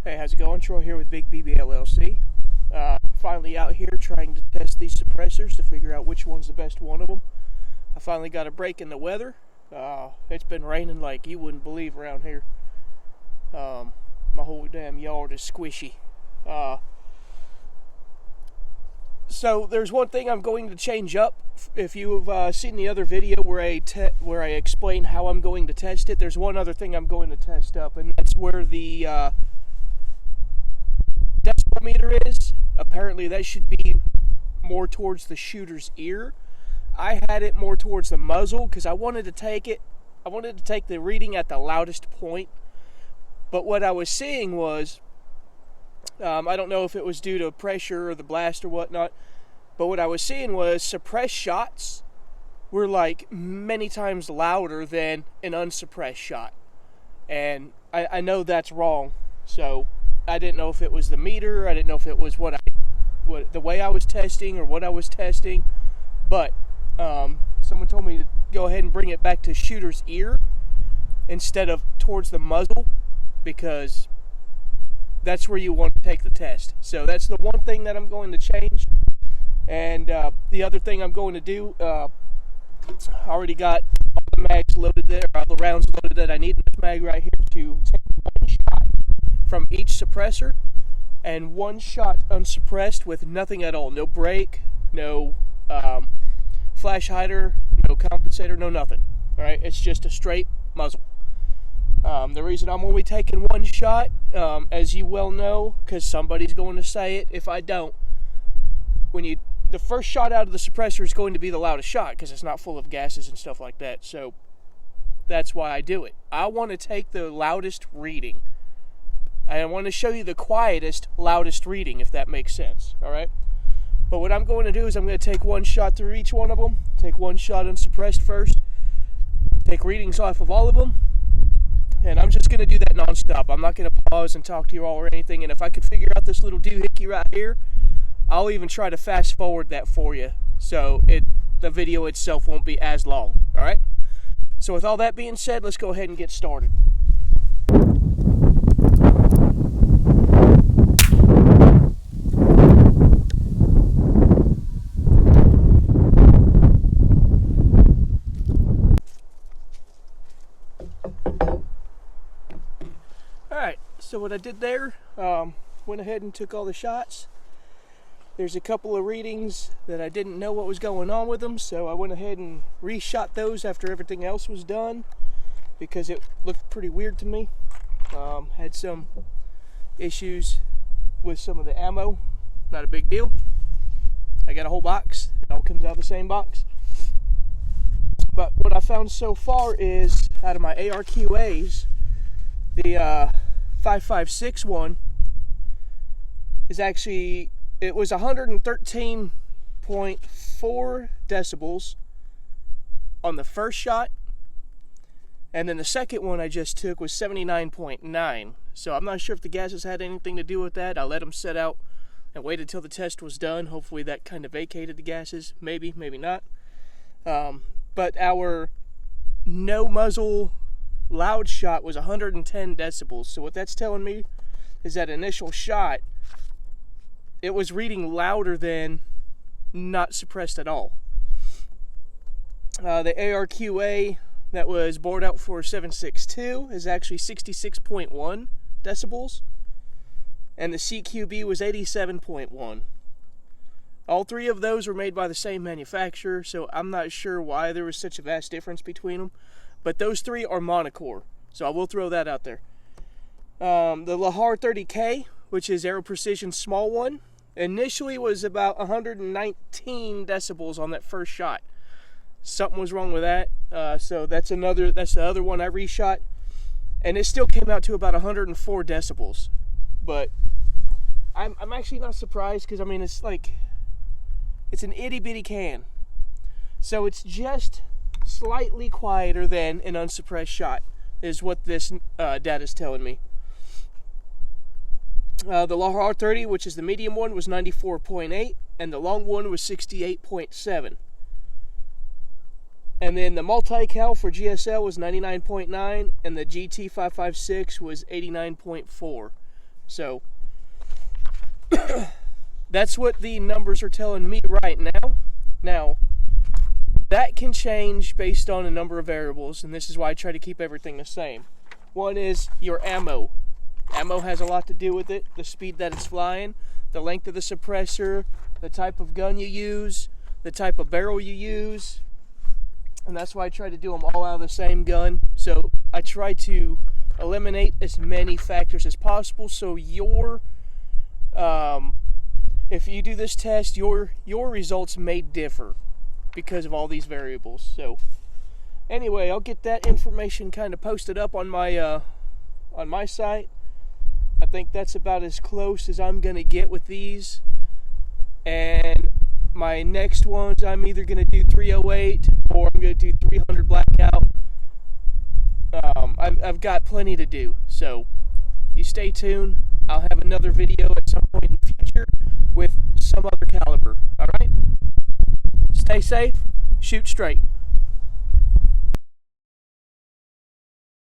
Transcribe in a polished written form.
Hey, how's it going? Troy here with Big BB LLC. Finally out here trying to test these suppressors to figure out which one's the best one of them. I finally got a break in the weather. It's been raining like you wouldn't believe around here. My whole damn yard is squishy. So there's one thing I'm going to change up. If you've seen the other video where I explain how I'm going to test it, there's one other thing I'm going to test up, and that's where the decibel meter is. Apparently that should be more towards the shooter's ear. I had it more towards the muzzle because I wanted to take the reading at the loudest point. But what I was seeing was, I don't know if it was due to pressure or the blast or whatnot, but what I was seeing was suppressed shots were like many times louder than an unsuppressed shot. And I know that's wrong. So I didn't know if it was the meter, I didn't know if it was the way I was testing or what I was testing, but someone told me to go ahead and bring it back to shooter's ear instead of towards the muzzle, because that's where you want to take the test. So that's the one thing that I'm going to change. And the other thing I'm going to do, I already got all the mags loaded there, all the rounds loaded that I need in this mag right here to take one shot from each suppressor and one shot unsuppressed with nothing at all. No brake, no flash hider, no compensator, no nothing. All right, it's just a straight muzzle. The reason I'm only taking one shot, as you well know, because somebody's going to say it if I don't, the first shot out of the suppressor is going to be the loudest shot because it's not full of gases and stuff like that. So that's why I do it. I want to take the loudest reading. I want to show you the quietest, loudest reading, if that makes sense. All right. But what I'm going to do is I'm going to take one shot through each one of them. Take one shot unsuppressed first. Take readings off of all of them. And I'm just going to do that nonstop. I'm not going to pause and talk to you all or anything. And if I could figure out this little doohickey right here, I'll even try to fast forward that for you, so the video itself won't be as long. All right. So with all that being said, let's go ahead and get started. Alright, so what I did there, went ahead and took all the shots. There's a couple of readings that I didn't know what was going on with them, so I went ahead and reshot those after everything else was done because it looked pretty weird to me. Had some issues with some of the ammo, not a big deal. I got a whole box, it all comes out of the same box. But what I found so far is, out of my ARQAs, the 5.56 one is actually, it was 113.4 decibels on the first shot, and then the second one I just took was 79.9. So I'm not sure if the gases had anything to do with that. I let them set out and waited until the test was done. Hopefully that kind of vacated the gases. Maybe, maybe not. But our no muzzle loud shot was 110 decibels. So what that's telling me is that initial shot, it was reading louder than not suppressed at all. The ARQA that was bored out for 7.62 is actually 66.1 decibels, and the CQB was 87.1. All three of those were made by the same manufacturer, so I'm not sure why there was such a vast difference between them, but those three are monocore, so I will throw that out there. The Lahar 30K, which is Aero Precision's small one, initially was about 119 decibels on that first shot. Something was wrong with that, so that's the other one I reshot, and it still came out to about 104 decibels. But I'm actually not surprised, because I mean it's an itty bitty can, so it's just slightly quieter than an unsuppressed shot, is what this data is telling me. The Lahar 30, which is the medium one, was 94.8, and the long one was 68.7. And then the multi-cal for GSL was 99.9, and the GT556 was 89.4. So that's what the numbers are telling me right now. Now, that can change based on a number of variables, and this is why I try to keep everything the same. One is your ammo. Ammo has a lot to do with it, the speed that it's flying, the length of the suppressor, the type of gun you use, the type of barrel you use, and that's why I try to do them all out of the same gun. So I try to eliminate as many factors as possible, so if you do this test, your results may differ because of all these variables. So anyway, I'll get that information kind of posted up on my site. I think that's about as close as I'm gonna get with these. And my next ones, I'm either gonna do 308 or I'm gonna do 300 blackout. I've got plenty to do, so you stay tuned. I'll have another video at some point in the future with some other caliber. All right? Stay safe, shoot straight.